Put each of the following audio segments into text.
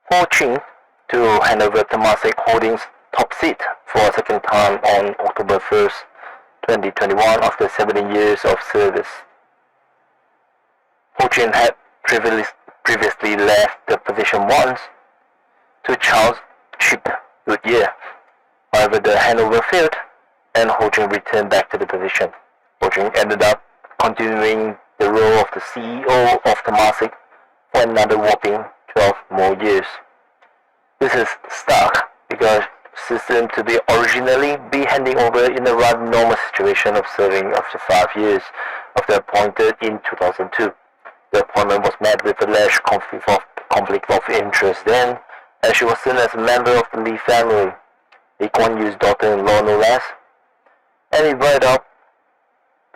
for Ching to hand over Temasek Holdings top seat for a second time on October 1st, 2021 after 17 years of service. Ching had previously left the position once to Charles Chip Goodyear. However, the handover failed and Ching returned back to the position. Ching ended up continuing the role of the CEO of Temasek for another whopping 12 more years. This is stark because she seemed to be originally handing over in a rather normal situation of serving after 5 years after appointed in 2002. The appointment was met with alleged conflict of interest then, as she was seen as a member of the Lee family, Lee Kuan Yew's daughter-in-law no less, and it brought up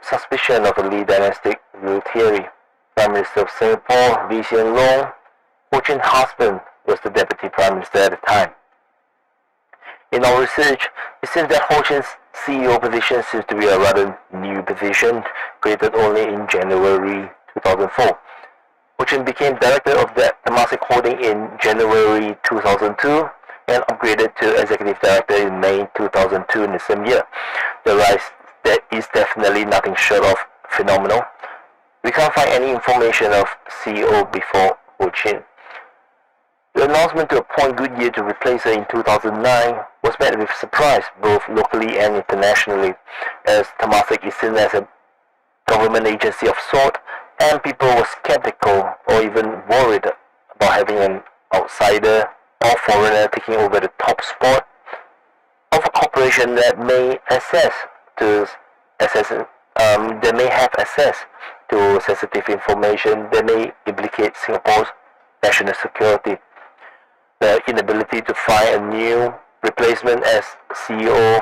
suspicion of a Lee dynastic rule theory. Prime Minister of Singapore, Lee Hsien Loong, Ching's husband, was the Deputy Prime Minister at the time. In our research, it seems that Ching's CEO position seems to be a rather new position, created only in January 2004. Ching became director of the Temasek Holdings in January 2002 and upgraded to executive director in May 2002 in the same year. The rise that is definitely nothing short of phenomenal. We can't find any information of CEO before Ching. The announcement to appoint Goodyear to replace her in 2009 was met with surprise both locally and internationally, as Temasek is seen as a government agency of sort, and people were skeptical or even worried about having an outsider or foreigner taking over the top spot of a corporation that may have access to sensitive information that may implicate Singapore's national security. The inability to find a new replacement as CEO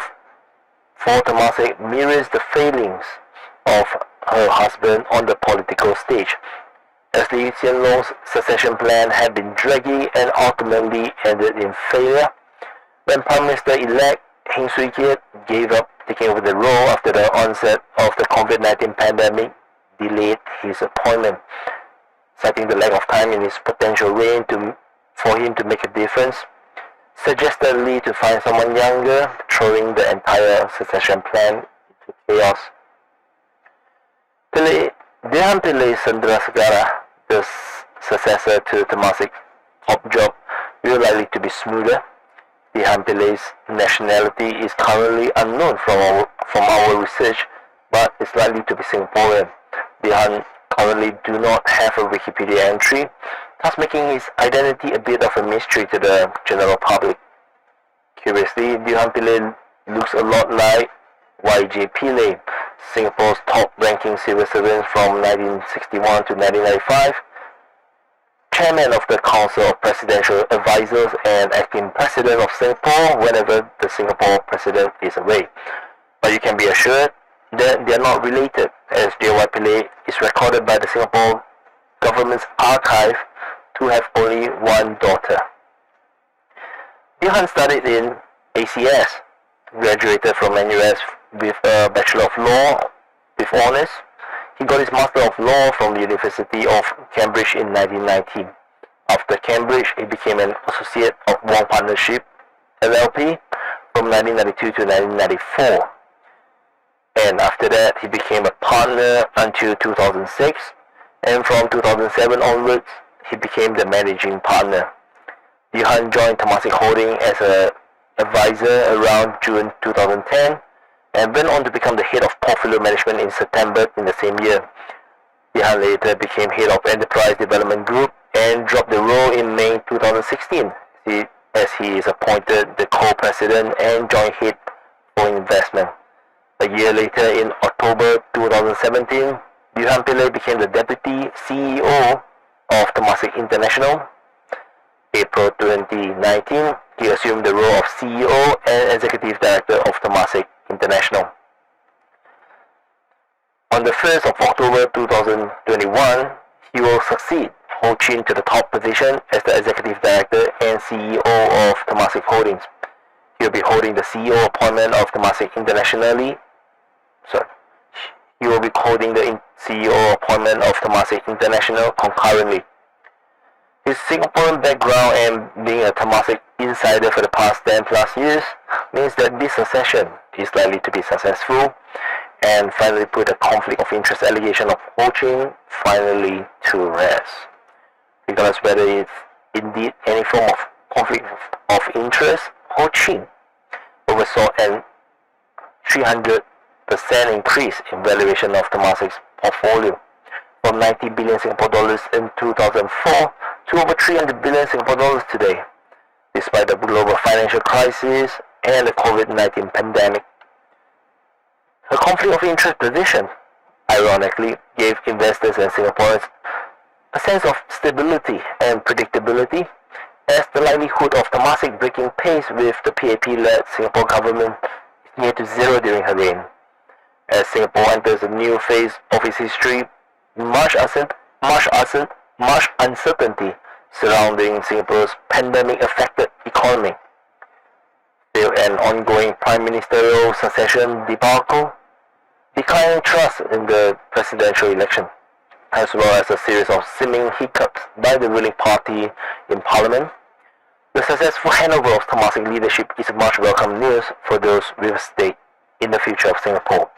for Temasek mirrors the failings of her husband on the political stage, as Lee Hsien Loong's succession plan had been draggy and ultimately ended in failure. When Prime Minister-elect Heng Swee-keat gave up taking over the role after the onset of the COVID-19 pandemic, delayed his appointment, citing the lack of time in his potential reign for him to make a difference, suggested Lee to find someone younger, throwing the entire succession plan into chaos. Dehan Pillay Sandrasegara, the successor to Temasek's top job, will likely to be smoother. Dehan Pillay's nationality is currently unknown from our research, but is likely to be Singaporean. Dehan currently do not have a Wikipedia entry, thus making his identity a bit of a mystery to the general public. Curiously, Dehan Pillay looks a lot like Y.J. Pillay, Singapore's top-ranking civil servant from 1961 to 1995, chairman of the Council of Presidential Advisors and acting president of Singapore whenever the Singapore president is away. But you can be assured that they are not related, as J.Y. Pillay is recorded by the Singapore government's archive to have only one daughter. Dehan studied in ACS, graduated from NUS with a Bachelor of Law with honours. He got his Master of Law from the University of Cambridge in 1990. After Cambridge, he became an associate of Wong Partnership, LLP, from 1992 to 1994. And after that, he became a partner until 2006, and from 2007 onwards, he became the managing partner. Dehan joined Temasek Holdings as an advisor around June 2010, and went on to become the head of portfolio management in September in the same year. Dehan later became head of enterprise development group and dropped the role in May 2016 as he is appointed the co-president and joint head for investment. A year later, in October 2017, Dehan Pillay became the deputy CEO of Temasek International. April 2019, he assumed the role of CEO and executive director of Temasek International. On the 1st of October 2021, he will succeed Ching to the top position as the executive director and CEO of Temasek Holdings. He will be holding the CEO appointment of Temasek He will be holding the CEO appointment of Temasek International concurrently. His Singaporean background and being a Temasek insider for the past 10 plus years means that this succession is likely to be successful and finally put a conflict of interest allegation of Ching finally to rest. Regardless whether it's indeed any form of conflict of interest, Ching oversaw an 300% increase in valuation of Temasek's portfolio from 90 billion Singapore dollars in 2004 to over 300 billion Singapore dollars today, despite the global financial crisis and the COVID-19 pandemic. Her conflict of interest position, ironically, gave investors and Singaporeans a sense of stability and predictability, as the likelihood of Temasek breaking pace with the PAP-led Singapore government is near to zero during her reign. As Singapore enters a new phase of its history, much uncertainty surrounding Singapore's pandemic-affected economy, still an ongoing prime ministerial succession debacle, declining trust in the presidential election, as well as a series of seeming hiccups by the ruling party in Parliament, the successful handover of Temasek leadership is much welcome news for those with a stake in the future of Singapore.